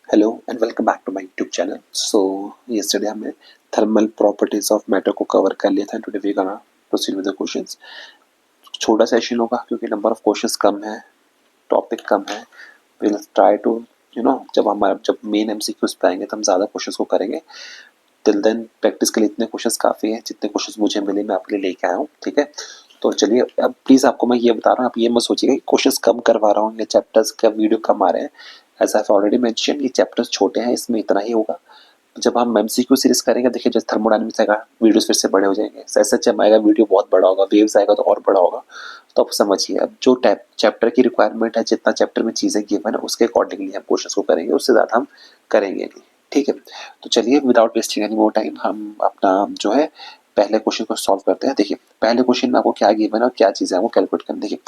Hello and welcome back to my YouTube channel. So yesterday हमने thermal properties of matter को cover कर लिया था। Today we gonna proceed with the questions. छोटा session होगा क्योंकि नंबर ऑफ क्वेश्चंस कम है, टॉपिक कम है। विल ट्राई टू जब मेन एमसीक्यूज पे आएंगे तो हम ज़्यादा क्वेश्चंस को करेंगे। टिल देन प्रैक्टिस के लिए इतने क्वेश्चंस काफ़ी हैं। जितने क्वेश्चंस मुझे मिले मैं आपके लिए लेके आया हूँ, ठीक है। तो चलिए, अब प्लीज़ आपको मैं ये बता रहा हूँ, आप ये मत सोचिएगा कि क्वेश्चंस कम करवा रहा हूँ या चैप्टर्स का वीडियो कम आ रहे हैं। एज आई ऑलरेडी मेंशन, ये चैप्टर्स छोटे हैं, इसमें इतना ही होगा। जब हम एमसीक्यू सीरीज करेंगे, देखिए जैसे थर्मोडायनामिक्स आएगा, वीडियोस फिर से बड़े हो जाएंगे। एसएचएम आएगा, वीडियो बहुत बड़ा होगा। वेव्स आएगा तो और बड़ा होगा। तो आप समझिए, अब जो चैप्टर की रिक्वायरमेंट है, जितना चैप्टर में चीज़ें गिवन है, उसके अकॉर्डिंगली हम क्वेश्चन को करेंगे, उससे ज़्यादा हम करेंगे नहीं, ठीक है। तो चलिए, without wasting any more time, हम अपना जो है पहले क्वेश्चन को सॉल्व करते हैं। देखिए, पहले क्वेश्चन में आपको क्या गिवन है और क्या चीज़ें आपको कैलकुलेट करनी। देखिए,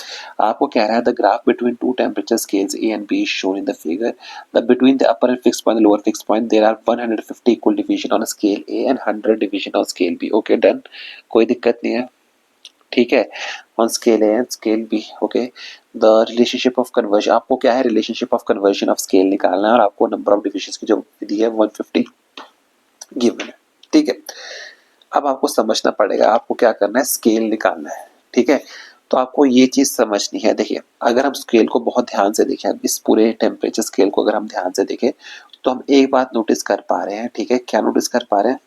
आपको कह रहा है the graph between two temperature scales A and be shown in the figure the between the upper and fixed point and lower fixed point there are 150 equal division on a scale A and 100 division on scale B. Okay, done. कोई दिक्कत नहीं है, ठीक है। On scale A and scale B, okay. The relationship of conversion, आपको क्या है, relationship of conversion of scale निकालना है और आपको नंबर ऑफ डिविजन की जो विधि है 150 गिवन है, ठीक है। अब आपको समझना पड़ेगा, आपको क्या करना है, स्केल निकालना है, ठीक है। तो आपको ये चीज समझनी है। देखिए, अगर हम स्केल को बहुत ध्यान से देखें, इस पूरे टेम्परेचर स्केल को अगर हम ध्यान से देखें, तो हम एक बात नोटिस कर पा रहे हैं, ठीक है। क्या नोटिस कर पा रहे हैं?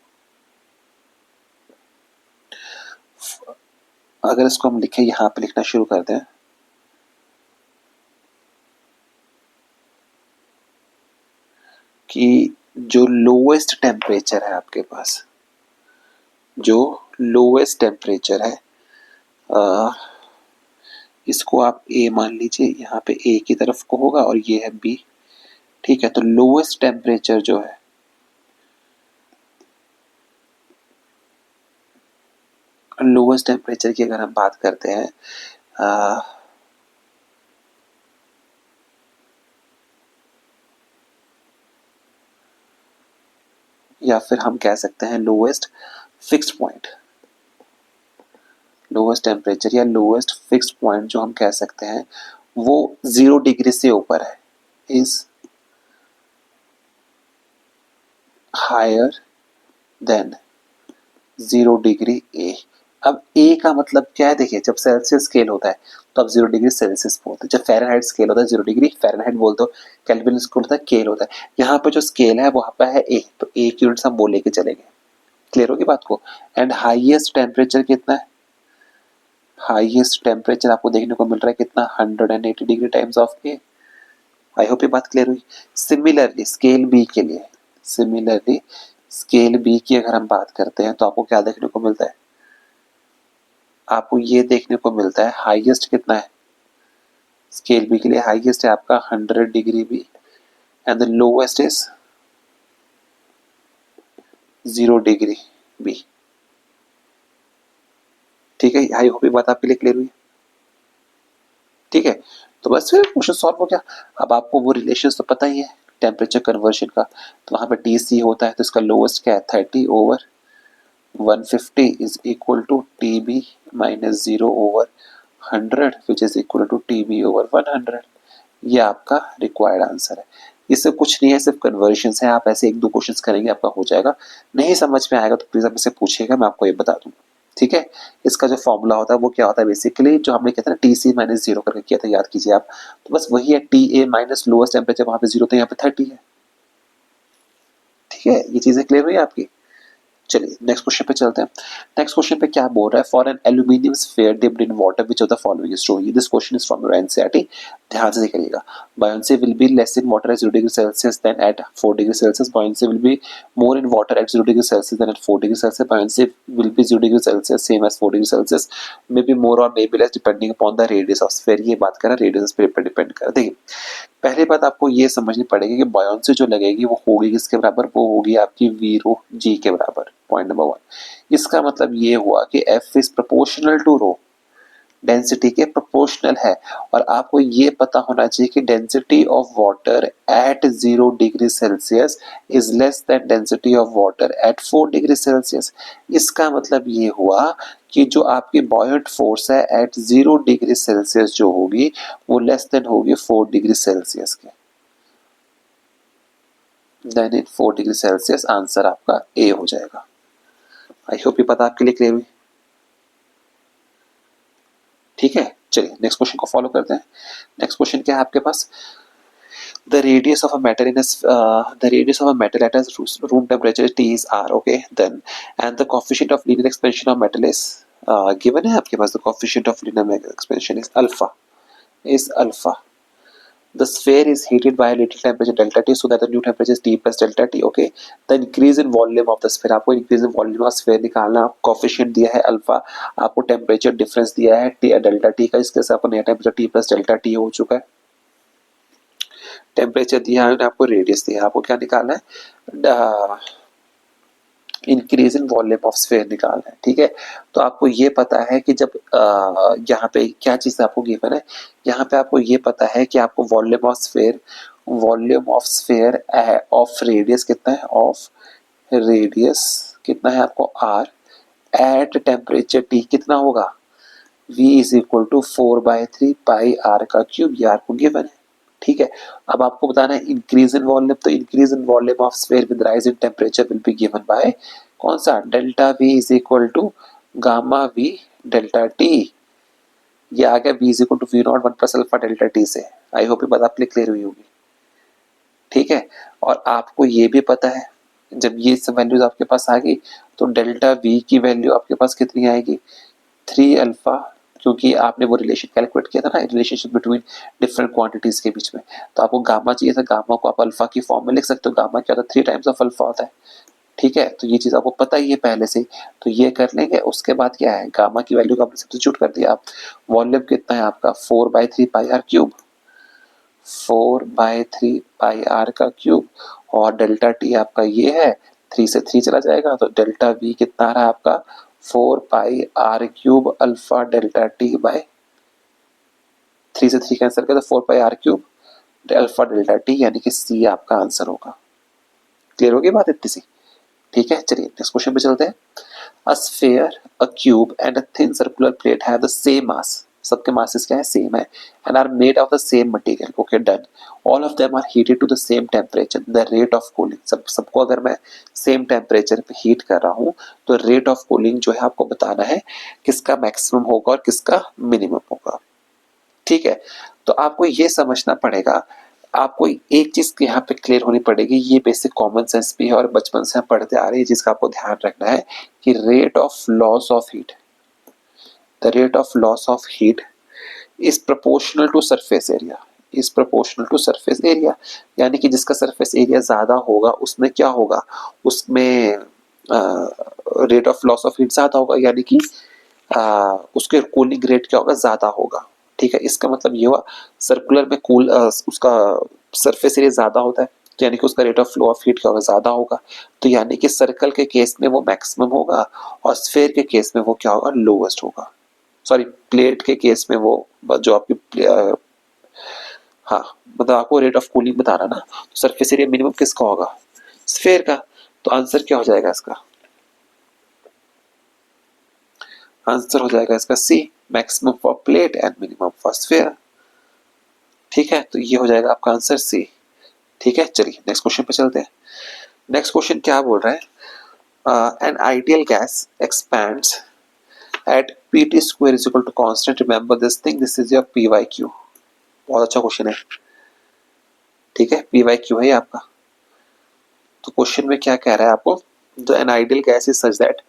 अगर इसको हम लिखें, यहाँ पे लिखना शुरू करते हैं कि जो लोएस्ट टेम्परेचर है आपके पास, जो लोएस्ट टेम्परेचर है, इसको आप ए मान लीजिए। यहाँ पे ए की तरफ को होगा और ये है बी, ठीक है। तो लोएस्ट टेम्परेचर जो है, लोएस्ट टेम्परेचर की अगर हम बात करते हैं, या फिर हम कह सकते हैं lowest fixed point, lowest temperature या लोएस्ट फिक्स्ड पॉइंट जो हम कह सकते हैं, वो 0 डिग्री से ऊपर है, इज हायर देन 0 डिग्री ए। अब ए का मतलब क्या है? देखिए, जब सेल्सियस स्केल होता है तो आप 0 डिग्री सेल्सियस बोलते हैं। जब फ़ारेनहाइट स्केल होता है 0 डिग्री फ़ारेनहाइट बोलते हो। केल्विन स्केल होता है केल होता है। यहाँ पे जो स्केल है वहाँ पे है ए, तो ए की यूनिट्स हम वो लेके चलेंगे। क्लियर होगी बात को? एंड हाईएस्ट टेम्परेचर कितना है? हाईएस्ट टेम्परेचर आपको देखने को मिल रहा है कितना, 180 degree times of A. I hope ये बात क्लियर हुई। सिमिलरली स्केल बी के लिए, सिमिलरली स्केल बी की अगर हम बात करते हैं तो आपको क्या देखने को मिलता है? आपको ये देखने को मिलता है हाईएस्ट कितना है स्केल बी के लिए? हाईएस्ट है आपका 100 degree B and the lowest is 0 degree B, ठीक है। आई होप ये बात आपके लिए क्लियर हुई, ठीक है। तो बस फिर क्वेश्चन सॉल्व हो गया। अब आपको वो रिलेशन तो पता ही है टेम्परेचर कन्वर्जन का। तो वहां पे टी सी होता है, तो इसका लोएस्ट क्या है, 30 over 150 is equal to T B minus 0 over 100 which is equal to T B over 100। ये आपका रिक्वायर्ड आंसर है। इससे कुछ नहीं है, सिर्फ कन्वर्जन है। आप ऐसे एक दो क्वेश्चंस करेंगे, आपका हो जाएगा। नहीं समझ में आएगा तो प्लीज आप मुझसे पूछिएगा, मैं आपको ये बता दूंगा, ठीक है। इसका जो फॉर्मूला होता है वो क्या होता है, बेसिकली जो हमने कहते हैं टी सी माइनस 0 करके किया था, याद कीजिए आप। तो बस वही है, T A minus lowest temperature, वहां पे 0 तो यहाँ पे 30 है, ठीक है। ये चीजें क्लियर हुई आपकी? चलिए नेक्स्ट क्वेश्चन पे चलते हैं। नेक्स्ट क्वेश्चन पे क्या बोल रहा है, for an aluminium sphere dipped in water which of the following is true. This question is from your NCERT, ध्यान से देखिएगा। buoyancy will be less in water at 0 degree Celsius than at 4 degree Celsius. Buoyancy will be more in water at 0 degree Celsius than at 4 degree Celsius. Buoyancy will be 0 degree Celsius same as 4 degree Celsius, maybe more or maybe less depending upon the radius of sphere। ये बात कर रहा है radius पे depend कर। देखिए, पहली बात आपको ये समझनी पड़ेगी कि buoyancy जो लगेगी वो होगी किसके बराबर, वो होगी आपकी v रो g के बराबर। पॉइंट नंबर 1, इसका मतलब ये हुआ कि f is proportional to rho, density के प्रोपोर्शनल है। और आपको ये पता होना चाहिए कि density of water at 0 degree Celsius is less than density of water at 4 degree Celsius. इसका मतलब ये हुआ कि जो आपकी बॉयंट फोर्स है एट 0 डिग्री सेल्सियस जो होगी वो लेस देन होगी 4 डिग्री सेल्सियस के। Then in 4 degree Celsius answer आपका ए हो जाएगा। आई होप ये पता आपके लिए क्लियर हुई। ठीक है, चलिए नेक्स्ट क्वेश्चन को फॉलो करते हैं। नेक्स्ट क्वेश्चन क्या है आपके पास? The radius of a metal in a the radius of a metal at a room temperature T is R, okay, then and the coefficient of linear expansion of metal is given है आपके पास। the coefficient of linear expansion is alpha. The sphere is heated by a little temperature delta T so that the new temperature is T plus delta T, okay. The increase in volume of the sphere, आपको increase in volume of sphere निकालना। coefficient दिया है alpha, आपको temperature difference दिया है delta T का, इसके साथ आपको नया temperature T plus delta T हो चुका है। टेम्परेचर दिया है, आपको रेडियस दिया है, आपको क्या निकालना है? Increase in volume of sphere निकालना है। ठीक है, तो आपको ये पता है कि जब यहाँ पे क्या चीज आपको गिवन है, यहाँ पे आपको ये पता है कि आपको volume of sphere of radius कितना है, ऑफ रेडियस कितना है आपको आर, एट टेम्परेचर टी कितना होगा, v is equal to 4/3 pi R का क्यूब, ये आपको गिवन है। ठीक है, अब आपको बताना है इंक्रीज इन वॉल्यूम, तो increase in volume of sphere with rise in temperature will be given by कौन सा, delta v is equal to gamma v delta t। ये आ गया v is equal to v naught 1 plus alpha delta t से। आई hope ये बात आपके लिए क्लियर हुई होगी। ठीक है, और आपको ये भी पता है जब ये सब वैल्यूज आपके पास आ गई तो डेल्टा v की वैल्यू आपके पास कितनी आएगी, 3 अल्फा, क्योंकि आपने वो रिलेशन कैलकुलेट किया था ना, रिलेशनशिप बिटवीन डिफरेंट क्वांटिटीज के बीच में। तो आपको गामा चाहिए था, गामा को आप अल्फा की फॉर्म में लिख सकते हो, गामा क्या होता है 3 टाइम्स ऑफ अल्फा होता है। ठीक है, तो ये चीज आपको पता ही है पहले से, तो ये कर लेंगे। उसके बाद क्या है, गामा की वैल्यू को आपने सब्स्टिट्यूट कर दिया। आप वॉल्यूम कितना है आपका 4/3 pi r cube, 4/3 pi R का क्यूब, और डेल्टा टी आपका ये है, 3 से 3 चला जाएगा, तो डेल्टा वी कितना आ रहा है आपका 4 pi r cube alpha delta t by 3 से 3 कैंसिल कर, तो 4 pi r cube alpha delta t, यानी कि सी आपका आंसर होगा। क्लियर होगी बात इतनी सी? ठीक है, चलिए नेक्स्ट क्वेश्चन पे चलते हैं। A sphere, a cube and a thin circular plate have the same mass, सबके मासेस क्या है, सेम है, and are made of the same material, okay done. All of them are heated to the same temperature, the rate of cooling, सबको अगर मैं same temperature पे heat कर रहा हूँ तो रेट ऑफ कूलिंग जो है आपको बताना है किसका मैक्सिमम होगा और किसका मिनिमम होगा। ठीक है, तो आपको ये समझना पड़ेगा, आपको एक चीज यहाँ पे क्लियर होनी पड़ेगी, ये बेसिक कॉमन सेंस भी है और बचपन से हम पढ़ते आ रहे हैं, जिसका आपको ध्यान रखना है कि rate of loss of heat, the rate of loss of heat is proportional to surface area, is proportional to surface area, यानी कि जिसका सरफेस एरिया ज्यादा होगा उसमें क्या होगा, उसमें rate of loss of heat ज्यादा होगा, यानी कि उसके कूलिंग रेट क्या होगा, ज्यादा होगा। ठीक है, इसका मतलब ये हुआ सर्कुलर में कूल उसका सरफेस एरिया ज्यादा होता है, यानी कि उसका rate of flow of heat क्या होगा, ज्यादा होगा। तो यानी कि सर्कल के केस में वो मैक्सिमम होगा और स्फीयर के केस में वो क्या होगा, लोवेस्ट होगा। सॉरी, प्लेट के केस में वो जो आपकी हाँ, मतलब आपको रेट ऑफ कूलिंग बताना ना, तो सरफेस एरिया मिनिमम किसका होगा, स्फीयर का। तो आंसर क्या हो जाएगा इसका, आंसर हो जाएगा इसका C, maximum for plate and minimum for sphere. ठीक है, तो ये हो जाएगा आपका आंसर सी। ठीक है, चलिए नेक्स्ट क्वेश्चन पे चलते हैं। नेक्स्ट क्वेश्चन क्या बोल रहा है, an ideal gas expands at Pt square is equal to constant, remember this thing, this is your PYQ। बहुत अच्छा क्वेश्चन है। ठीक है, PYQ है ये आपका। तो क्वेश्चन में क्या कह रहा है आपको, the N ideal gas is such that,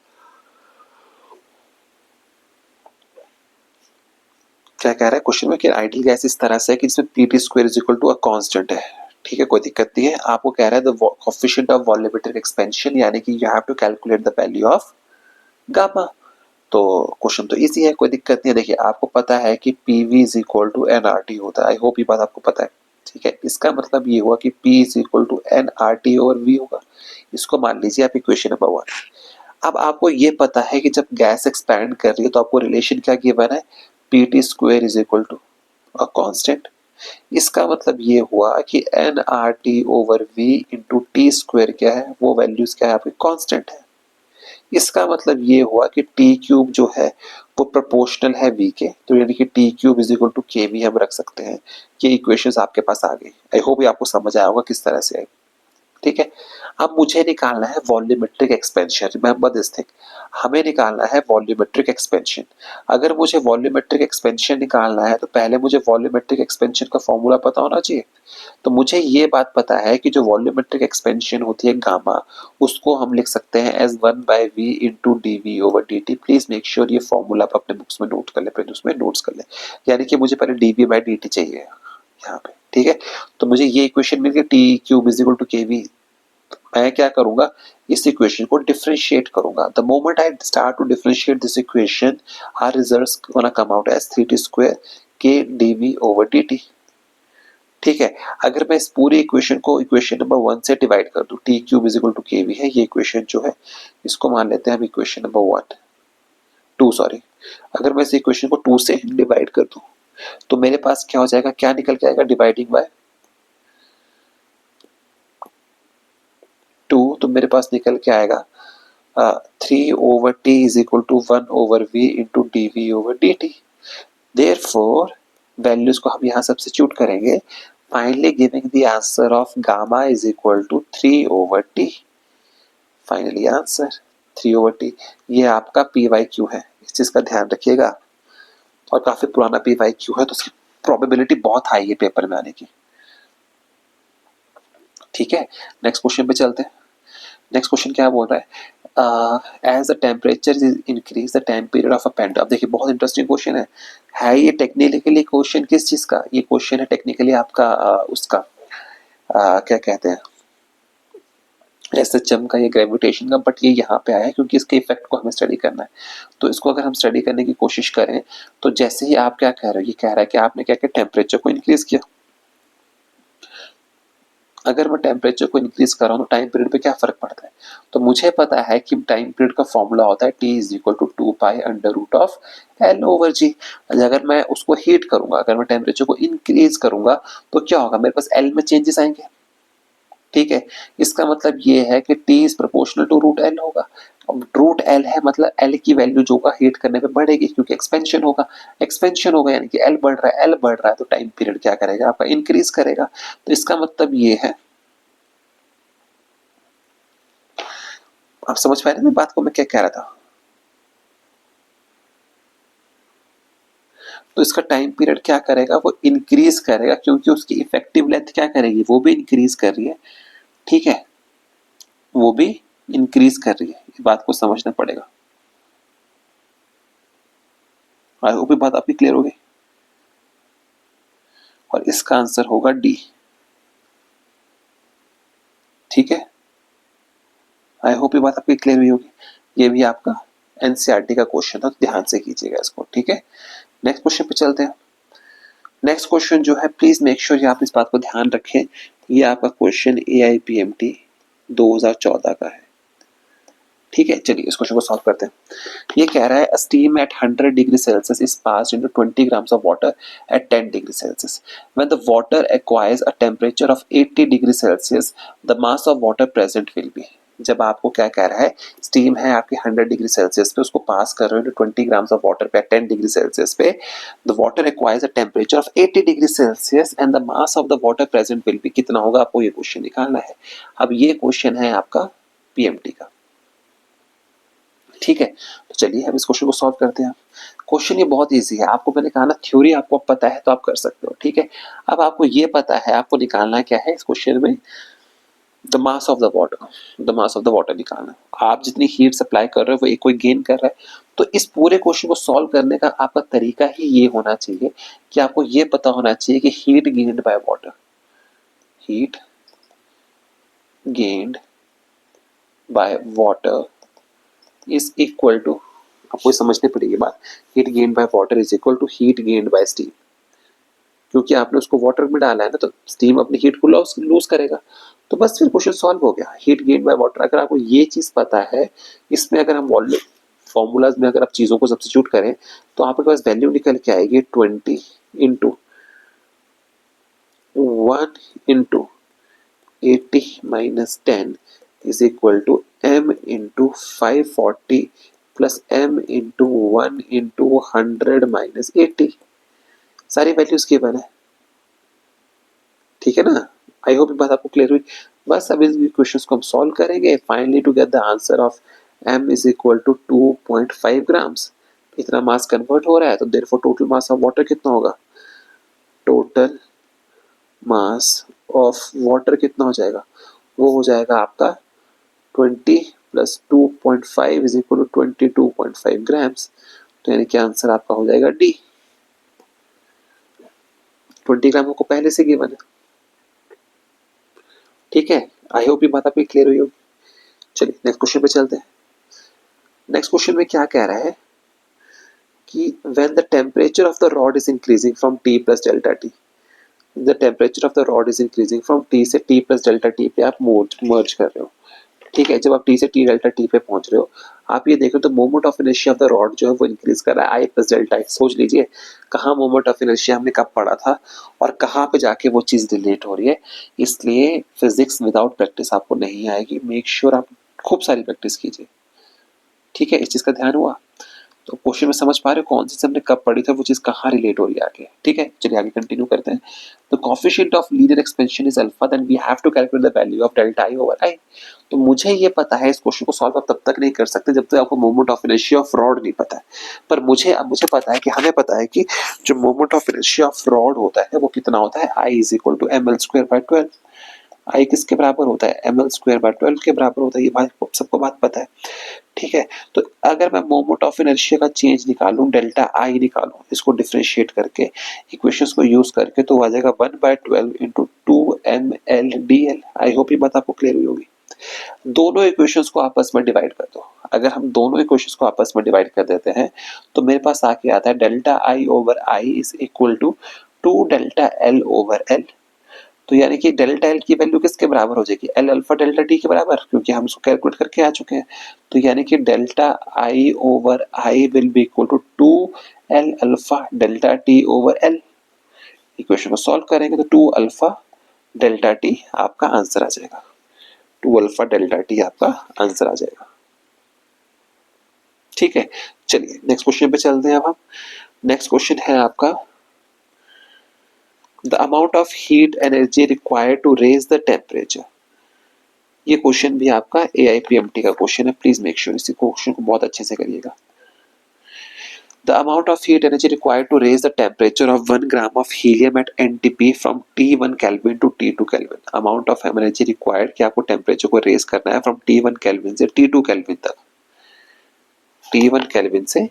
क्या कह रहा है क्वेश्चन में कि आइडियल गैस इस तरह से है कि जिसमें Pt square is equal to a constant है। ठीक है, कोई दिक्कत नहीं है। आपको कह रहा है the coefficient of volumetric expansion, यानी कि you have to calculate the value of gamma. तो क्वेश्चन तो इजी है, कोई दिक्कत नहीं है। देखिए आपको पता है कि PV is equal to nRT होता है, आई होप ये बात आपको पता है। ठीक है, इसका मतलब ये हुआ कि P is equal to nRT over V होगा। इसको मान लीजिए आप इक्वेशन नंबर 1। अब आपको ये पता है कि जब गैस एक्सपैंड कर रही है तो आपको रिलेशन क्या गिवन है, Pt square is equal to a constant. इसका मतलब ये हुआ कि nRT over V into T square क्या है, वो वैल्यूज क्या है आपकी, कांस्टेंट है। इसका मतलब ये हुआ कि टी क्यूब जो है वो प्रोपोर्शनल है V के, तो यानी कि T cube is equal to K भी हम रख सकते हैं। ये इक्वेशंस आपके पास आ गई। आई होप ये आपको समझ आया होगा किस तरह से आई। ठीक है। अब मुझे निकालना है volumetric expansion, remember this thing, हमें निकालना है वॉल्यूमेट्रिक एक्सपेंशन। अगर मुझे वॉल्यूमेट्रिक एक्सपेंशन निकालना है तो पहले मुझे वॉल्यूमेट्रिक एक्सपेंशन का फॉर्मूला पता होना चाहिए। तो मुझे ये बात पता है कि जो वॉल्यूमेट्रिक एक्सपेंशन होती है गामा, उसको हम लिख सकते हैं as 1/v into dv/dt। Please make sure ये फॉर्मूला आप अपने बुक्स में नोट कर ले, पेन उसमें नोट्स कर ले। यानी कि मुझे पहले dv/dt चाहिए यहाँ पे, ठीक है। तो मुझे ये इक्वेशन मिल गई, t cube is equal to KV. मैं क्या करूंगा, इस इक्वेशन को डिफरेंशिएट करूंगा। The moment I start to differentiate this equation, our results gonna come out as 3t square k dv/dt। ठीक है। अगर मैं इस पूरी इक्वेशन को इक्वेशन नंबर 1 से डिवाइड कर दूं, T cube is equal to K V है ये इक्वेशन जो है, इसको मान लेते हैं हम इक्वेशन नंबर 1 2 सॉरी। अगर मैं इस इक्वेशन को 2 से डिवाइड कर दूं तो मेरे पास क्या हो जाएगा, क्या निकल के आएगा, डिवाइडिंग बाय 2, तो मेरे पास निकल के आएगा 3/t is equal to 1/v into dv/dt। Therefore values को हम यहाँ सब्स्टिट्यूट करेंगे, finally giving the answer of gamma is equal to 3/t। Finally answer 3/t। ये आपका PYQ है, इस चीज का ध्यान रखिएगा। और काफी पुराना PYQ है तो उसकी प्रोबेबिलिटी बहुत हाई है पेपर में आने की। ठीक है, नेक्स्ट क्वेश्चन पे चलते हैं। नेक्स्ट क्वेश्चन क्या बोल रहा है, as the temperature is increase the time period of a pendulum. अब देखिए बहुत इंटरेस्टिंग क्वेश्चन है ये टेक्निकली क्वेश्चन किस चीज का, ये क्वेश्चन है टेक्निकली आपका उसका क्या कहते हैं, SHM का, ये ग्रेविटेशन का, बट ये यहाँ पे आया है क्योंकि इसके इफेक्ट को हमें स्टडी करना है। तो इसको अगर हम स्टडी करने की कोशिश करें तो जैसे ही आप क्या कह रहे हो, ये कह रहा है कि आपने क्या किया, टेम्परेचर को इंक्रीज किया। अगर मैं टेम्परेचर को इंक्रीज कर रहा हूँ तो टाइम पीरियड पे क्या फर्क पड़ता है, तो मुझे पता है कि टाइम पीरियड का फॉर्मूला होता है T is equal to 2π√L/g। अगर मैं उसको हीट करूंगा, अगर मैं टेम्परेचर को इंक्रीज करूंगा तो क्या होगा, मेरे पास L में चेंजेस आएंगे। ठीक है, इसका मतलब ये है कि T is proportional to √L होगा। अब √L है मतलब L की वैल्यू जो होगा हीट करने पे बढ़ेगी क्योंकि एक्सपेंशन होगा। एक्सपेंशन होगा यानी कि L बढ़ रहा है, L बढ़ रहा है तो टाइम पीरियड क्या करेगा आपका, इंक्रीज करेगा। तो इसका मतलब ये है, आप समझ पा रहे हैं बात को, मैं क्या कह रहा था। तो इसका टाइम पीरियड क्या करेगा, वो इंक्रीज करेगा क्योंकि उसकी इफेक्टिव लेंथ क्या करेगी, वो भी इंक्रीज कर रही है। ठीक है, वो भी इंक्रीज कर रही है, इस बात को समझना पड़ेगा। आई होप ये बात आपकी क्लियर हो गई। और इसका आंसर होगा डी। ठीक है, आई होप ये बात आपकी क्लियर हुई होगी। ये भी आपका एनसीईआरटी का क्वेश्चन है, तो ध्यान से कीजिएगा इसको। ठीक है, नेक्स्ट क्वेश्चन पे चलते हैं। नेक्स्ट क्वेश्चन जो है, प्लीज मेक श्योर आप इस बात को ध्यान रखें, ये आपका क्वेश्चन AIPMT 2014 का है। ठीक है, चलिए इस क्वेश्चन को सॉल्व करते हैं। ये कह रहा है steam eight 100 degree Celsius is passed into 20 grams of water at 10 degree Celsius. When the water acquires a temperature of 80 degree Celsius, the mass of water present will be। जब आपको क्या कह रहा है, स्टीम है आपकी 100 डिग्री सेल्सियस पे, उसको पास कर रहे हो 20 grams of water पे 10 डिग्री सेल्सियस पे, the water acquires a temperature of 80 degree Celsius and the mass of the water present will be। कितना होगा आपको ये क्वेश्चन निकालना है। अब ये क्वेश्चन है आपका PMT का। ठीक है, तो चलिए हम इस क्वेश्चन को सॉल्व करते हैं। क्वेश्चन ये बहुत इजी है, आपको मैंने कहा ना थ्योरी आपको पता है तो आप कर सकते हो। ठीक है, अब आपको ये पता है, आपको निकालना क्या है इस क्वेश्चन में, the mass of the water, the mass of the water निकालना। आप जितनी हीट सप्लाई कर रहे हो वो एक कोई गेन कर रहा है। तो इस पूरे क्वेश्चन को सॉल्व करने का आपका तरीका ही ये होना चाहिए कि आपको ये पता होना चाहिए कि heat gained by water, heat gained by water is equal to, आपको समझनी पड़ेगी बात, heat gain by water is equal to heat gain by steam. क्योंकि आपने उसको वाटर में डाला है ना, तो स्टीम अपनी हीट को लूज करेगा। तो बस फिर क्वेश्चन सॉल्व हो गया, हीट गेन बाय वाटर। अगर आपको ये चीज पता है, इसमें अगर हम वॉल्यूम फॉर्मूलाज में अगर आप चीजों को सब्स्टिट्यूट करें तो आपके पास वैल्यू निकल के आएगी 20 into 1 into 80 minus 10 is equal to m into 540 plus m into 1 into 100 minus 80। सारी वैल्यूज गिवन है, ठीक है ना। आई होप ये बात आपको क्लियर हुई। बस अब इस क्वेश्चन को हम सॉल्व करेंगे finally to get the answer of m is equal to 2.5 grams. इतना मास कन्वर्ट हो रहा है तो therefore total mass of water कितना होगा, टोटल मास ऑफ वाटर कितना हो जाएगा, वो हो जाएगा आपका 20 plus 2.5 is equal to 22.5 grams. तो यानी कि आंसर आपका हो जाएगा डी। 20 ग्राम को पहले से गिवन है। ठीक है, आई होप ये बात आपकी क्लियर हुई होगी। चलिए नेक्स्ट क्वेश्चन पे चलते हैं। नेक्स्ट क्वेश्चन में क्या कह रहा है कि when the temperature of the rod is increasing from T plus delta T, the temperature of the rod is increasing from T से T plus delta T पे आप merge कर रहे हो। ठीक है, जब आप T से T delta T पे पहुंच रहे हो, आप ये देखो तो moment of inertia of the rod जो है वो इंक्रीज कर रहा है I प्लस डेल्टा। सोच लीजिए कहाँ मोमेंट ऑफ इनर्शिया हमने कब पढ़ा था और कहाँ पे जाके वो चीज़ रिलेट हो रही है। इसलिए फिजिक्स विदाउट प्रैक्टिस आपको नहीं आएगी। मेक श्योर आप खूब सारी प्रैक्टिस कीजिए। ठीक है, इस चीज़ का ध्यान हुआ। तो क्वेश्चन में समझ पा रहे हो कौन सी हमने कब पढ़ी था, वो चीज कहाँ रिलेट हो रही है आगे। ठीक है, चलिए आगे कंटिन्यू करते हैं। The coefficient of linear expansion is alpha, then we have to calculate the value of delta I over I. तो मुझे ये पता है, इस क्वेश्चन को सॉल्व आप तब तक नहीं कर सकते जब तक आपको moment of inertia of rod नहीं पता है। पर मुझे पता है कि हमें पता है कि जो moment of inertia of rod होता है वो कितना होता है, I is equal to M L square by 12। I किसके बराबर होता है, एम एल स्क्वायर बाय 12 के बराबर होता है। ये बात सबको बात पता है। ठीक है, तो अगर मैं मोमेंट ऑफ इनर्शिया का चेंज निकालूं, डेल्टा आई निकालूं, इसको डिफरेंशिएट करके इक्वेशंस को यूज करके, तो आ जाएगा 1/12 इंटू 2ml/dl। आई होप ये बात आपको क्लियर हुई होगी। दोनों इक्वेशंस को आपस में डिवाइड कर दो। अगर हम दोनों इक्वेशंस को आपस में डिवाइड कर देते हैं तो मेरे पास आके आता है delta I over I is equal to 2 delta L over L. तो यानी कि डेल्टा एल की वैल्यू किसके बराबर हो जाएगी, एल अल्फा डेल्टा टी के बराबर, क्योंकि हम उसको कैलकुलेट करके आ चुके हैं। तो यानी कि delta I over I will be equal to 2 L alpha delta T over L. Equation को सॉल्व करेंगे तो 2 अल्फा डेल्टा टी आपका आंसर आ जाएगा। 2 अल्फा डेल्टा टी आपका आंसर आ जाएगा। ठीक है, चलिए नेक्स्ट क्वेश्चन पे चलते हैं। अब हम नेक्स्ट क्वेश्चन है आपका the amount of heat energy required to raise the temperature। ये क्वेश्चन भी आपका AIPMT का क्वेश्चन है। प्लीज मेक श्योर इसी क्वेश्चन को बहुत अच्छे से करिएगा। The amount of heat energy required to raise the temperature of 1 gram of helium at NTP from T1 Kelvin to T2 Kelvin। Amount of energy required कि आपको temperature को raise करना है फ्रॉम T1 Kelvin से T2 Kelvin तक। T1 Kelvin से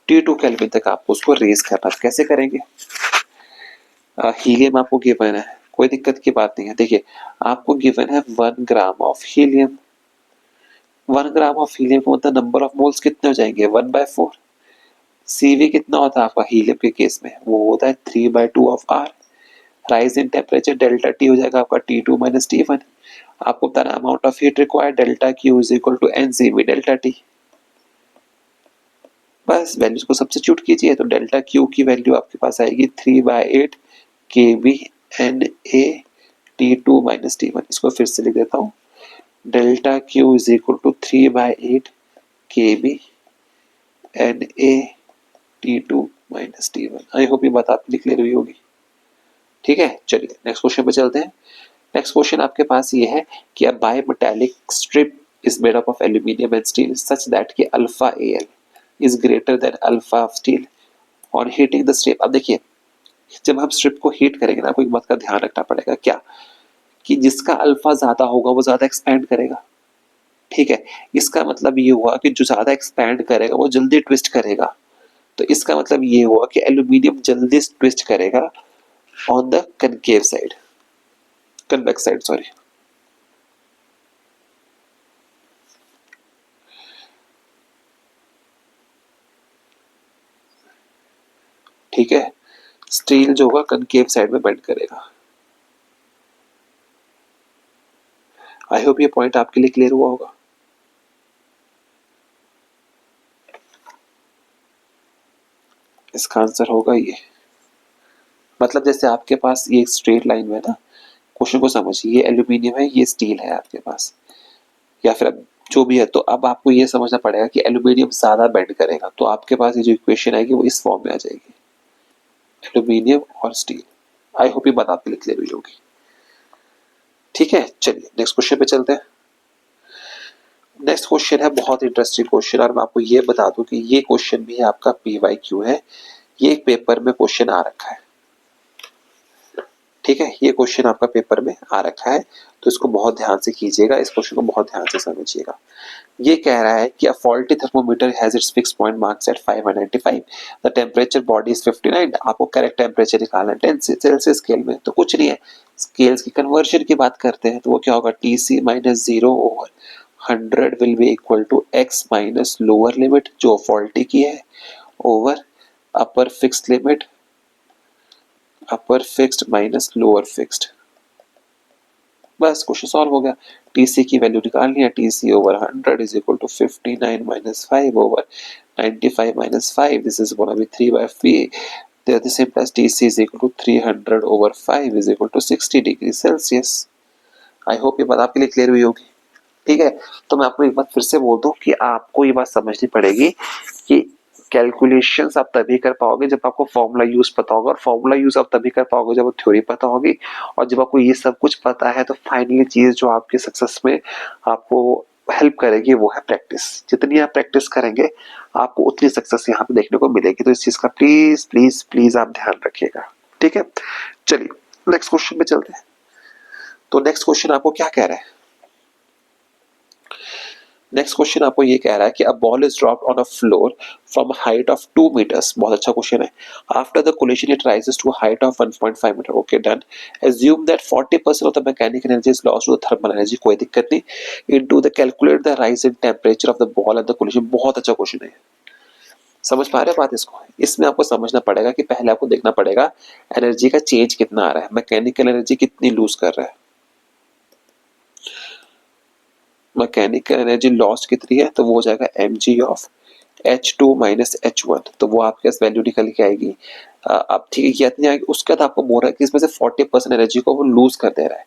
T2 Kelvin तक आपको उसको रेज करना है। कैसे करेंगे, हीलियम आपको गिवन है, कोई दिक्कत की बात नहीं है। देखिए आपको गिवन है 1 gram of helium. 1 gram of helium का मतलब नंबर ऑफ मोल्स कितने हो जाएंगे, 1/4। सीवी कितना होता है आपका हीलियम के केस में, वो होता है 3/2 of R. Rise in temperature delta T हो जाएगा आपका T2 माइनस T1। आपको बताना amount of heat required delta Q is equal to NCV delta T. बस वैल्यूज को सब्स्टिट्यूट कीजिए तो डेल्टा क्यू की वैल्यू आपके पास आएगी 3/8 KB NA T2 minus T1। इसको फिर से लिख देता हूँ, delta Q is equal to 3/8 KB NA T2 minus T1। I hope ये बात आपकी क्लियर हुई होगी। ठीक है, चलिए नेक्स्ट क्वेश्चन पे चलते हैं। नेक्स्ट क्वेश्चन आपके पास ये है कि a bimetallic strip is made up of aluminium and steel such that कि alpha AL is greater than alpha of steel और हीटिंग द स्ट्रिप। अब देखिए जब हम स्ट्रिप को हीट करेंगे ना, आपको एक बात का ध्यान रखना पड़ेगा, क्या कि जिसका अल्फा ज्यादा होगा वो ज्यादा एक्सपैंड करेगा। ठीक है, इसका मतलब ये हुआ कि जो ज्यादा एक्सपैंड करेगा वो जल्दी ट्विस्ट करेगा। तो इसका मतलब ये हुआ कि एल्यूमिनियम जल्दी ट्विस्ट करेगा on the concave side, convex side sorry. ठीक है, स्टील जो होगा कनकेव साइड में बेंड करेगा। आई होप ये पॉइंट आपके लिए क्लियर हुआ होगा। इसका आंसर होगा ये, मतलब जैसे आपके पास ये स्ट्रेट लाइन में ना, क्वेश्चन को समझिए, ये एल्यूमिनियम है, ये स्टील है आपके पास, या फिर अब जो भी है। तो अब आपको ये समझना पड़ेगा कि एल्यूमिनियम ज्यादा बेंड करेगा, तो आपके पास ये जो इक्वेशन आएगी वो इस फॉर्म में आ जाएगी, एल्यूमिनियम और स्टील। आई होप ये बात आपके लिए क्लियर हुई होगी। ठीक है, चलिए नेक्स्ट क्वेश्चन पे चलते हैं। नेक्स्ट क्वेश्चन है बहुत इंटरेस्टिंग क्वेश्चन, और मैं आपको ये बता दूं कि ये क्वेश्चन भी आपका पीवाईक्यू है, ये एक पेपर में क्वेश्चन आ रखा है। ठीक है, ये क्वेश्चन आपका पेपर में आ रखा है, तो इसको बहुत ध्यान से कीजिएगा, इस क्वेश्चन को बहुत ध्यान से समझिएगा। ये कह रहा है कि a faulty thermometer has its fix point marks at 595, the temperature body is 59। आपको करेक्ट टेम्परेचर निकालना है 10 सेल्सियस स्केल में, तो कुछ नहीं है, स्केल्स की कन्वर्जन की बात करते हैं, तो वो क्या होगा, TC minus 0 over 100 will be equal to x minus lower limit जो फॉल्टी की है over upper fixed limit, upper fixed minus lower fixed. बस क्वेश्चन सॉल्व हो गया। टीसी की वैल्यू निकालनी है, TC over 100 is equal to 59 minus 5 over 95 minus 5, this is gonna be 3 by 3, the same plus TC is equal to 300 over 5 is equal to 60 degree Celsius. I hope ये बात आपके लिए क्लियर हुई होगी। ठीक है, तो मैं आपको एक बात फिर से बोल दूं कि आपको ये बात समझनी पड़ेगी कि कैलकुलेशंस आप तभी कर पाओगे जब आपको फॉर्मूला यूज पता होगा, और फॉर्मूला यूज आप तभी कर पाओगे जब थ्योरी पता होगी, और जब आपको ये सब कुछ पता है तो फाइनली चीज जो आपके सक्सेस में आपको हेल्प करेगी वो है प्रैक्टिस। जितनी आप प्रैक्टिस करेंगे आपको उतनी सक्सेस यहाँ पे देखने को मिलेगी, तो इस चीज का प्लीज प्लीज प्लीज आप ध्यान रखिएगा। ठीक है, चलिए नेक्स्ट क्वेश्चन पे चलते हैं। तो नेक्स्ट क्वेश्चन आपको क्या कह रहा है, नेक्स्ट क्वेश्चन आपको ये कह रहा है कि a ball is dropped on a floor from a height of 2 metres, बहुत अच्छा क्वेश्चन है। After the collision it rises to a height of 1.5 metre, okay done. Assume that 40% of the mechanical energy is lost to the thermal energy, कोई दिक्कत नहीं। Into the calculate the rise in temperature of the ball at the collision, बहुत अच्छा question है। समझ पा रहे हैं बात इसको, इसमें आपको समझना पड़ेगा कि पहले आपको देखना पड़ेगा एनर्जी का चेंज कितना आ रहा है, मैकेनिकल एनर्जी कितनी लूज कर रहा है, मैकेनिकल एनर्जी लॉस्ट कितनी है, तो वो हो जाएगा mg of H2 minus H1, तो वो आपके पास वैल्यू निकल के आएगी। अब ठीक है, ये इतनी आएगी, उसके बाद आपको बोल रहा है कि इसमें से 40% एनर्जी को वो लूज कर दे रहा है,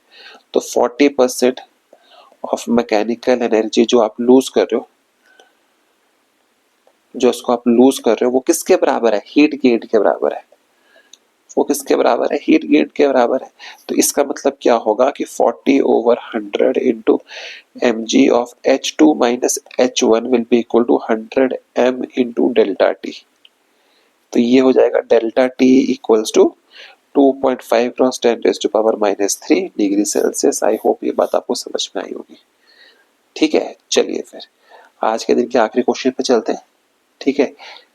तो 40% ऑफ मैकेनिकल एनर्जी जो आप लूज कर रहे हो, जो उसको आप लूज कर रहे हो वो किसके बराबर है, हीट गेन के बराबर है। वो किसके बराबर है, हीट गेन के बराबर है। तो इसका मतलब क्या होगा कि 40 over 100 into mg of H2 minus H1 will be equal to 100 m into delta T। तो ये हो जाएगा delta T equals to 2.5 cross 10 raise to power minus 3 degree Celsius. I hope ये बात आपको समझ में आई होगी। ठीक है, चलिए फिर आज के दिन के आखिरी क्वेश्चन पे चलते हैं। ठीक है,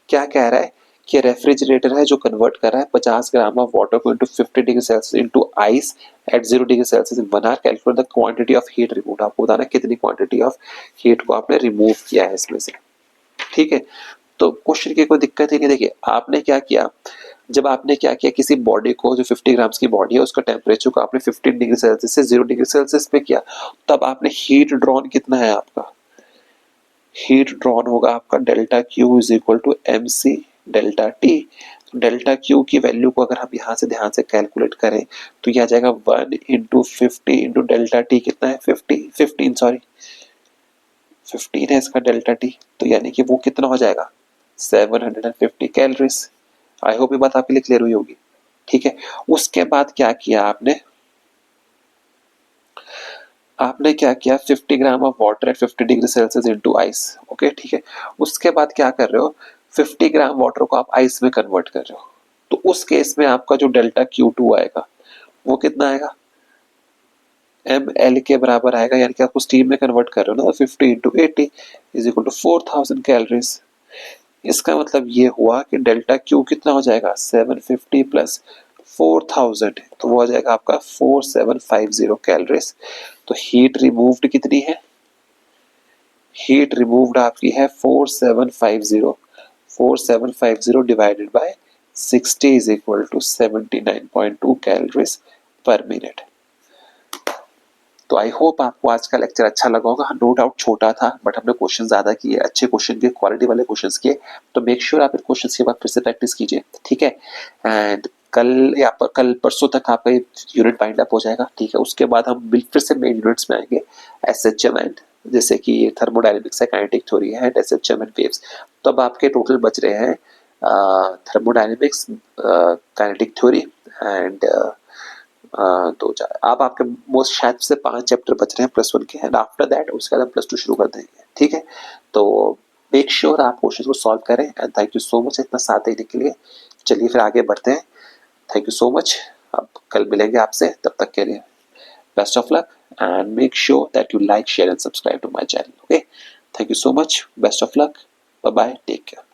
क्या कह रहा है कि रेफ्रिजरेटर है जो कन्वर्ट कर रहा है 50 ग्राम ऑफ वाटर को into 50 degree Celsius into ice at 0 degree Celsius in 1 hour, calculate the quantity of heat remove. आपको बताना कितनी क्वांटिटी ऑफ हीट को आपने रिमूव किया है इसमें से। ठीक है, तो क्वेश्चन की कोई दिक्कत ही नहीं। देखिए आपने क्या किया, जब आपने क्या किया, किसी बॉडी को जो 50 ग्राम्स की बॉडी है उसका टेम्परेचर को आपने 15 डिग्री सेल्सियस से 0 डिग्री सेल्सियस पे किया, तब आपने हीट ड्रॉन कितना है आपका, हीट ड्रॉन होगा आपका delta Q is equal to M C delta T. Delta Q की वैल्यू को अगर हम यहाँ से ध्यान से कैलकुलेट करें तो यह आ जाएगा 1 इंटू 50 इंटू डेल्टा टी कितना है 15 है इसका डेल्टा टी, तो यानी कि वो कितना हो जाएगा 750 कैलोरीज। आई होप ये बात आपके लिए क्लियर हुई होगी। ठीक है, उसके बाद क्या किया आपने, आपने क्या किया 50 gram of water eight 50 degree Celsius into ice. Okay ठीक है, उसके बाद क्या कर रहे हो, 50 ग्राम वाटर को आप आइस में कन्वर्ट कर रहे हो, तो उस केस में आपका जो डेल्टा Q2 आएगा वो कितना आएगा, ml के बराबर आएगा, यानी कि आप स्टीम में कन्वर्ट कर रहे हो ना, 50 into 80 is equal to 4000 calories. इसका मतलब ये हुआ कि डेल्टा Q कितना हो जाएगा 750 प्लस 4000, तो वो आ जाएगा आपका 4750 कैलोरीज। तो हीट रिमूव्ड कितनी है, हीट रिमूव्ड आपकी है 4750, 4750 divided by 60 is equal to 79.2 calories पर मिनट। तो आई होप आपको आज का लेक्चर अच्छा लगा होगा। नो डाउट छोटा था बट हमने क्वेश्चन ज्यादा किए, अच्छे क्वेश्चन किए, क्वालिटी वाले क्वेश्चंस किए, तो मेक श्योर आप इन क्वेश्चंस के बाद फिर से प्रैक्टिस कीजिए। ठीक है, एंड कल या कल परसों तक आपका यूनिट बाइंड अप हो जाएगा। ठीक है, उसके बाद हम फिर से मेन यूनिट्स में आएंगे, एसएचएम एंड जैसे कि थर्मोडायनेमिक्स है, काइनेटिक थ्योरी है, एसएचएम एंड वेव्स। तो अब आपके टोटल बच रहे हैं थर्मोडायनेमिक्स, काइनेटिक थ्योरी एंड दो चार, आप आपके मोस्ट शायद से 5 चैप्टर बच रहे हैं +1 के, एंड आफ्टर दैट उसके बाद हम +2 शुरू कर देंगे, ठीक है। तो मेक श्योर आप क्वेश्चन को सॉल्व करें, and thank you so much इतना साथ देने के लिए। चलिए फिर आगे बढ़ते हैं। Thank you so much. अब कल मिलेंगे आपसे, तब तक के लिए best of luck, and make sure that you like, share and subscribe to my channel. Okay, thank you so much, best of luck, bye bye, take care.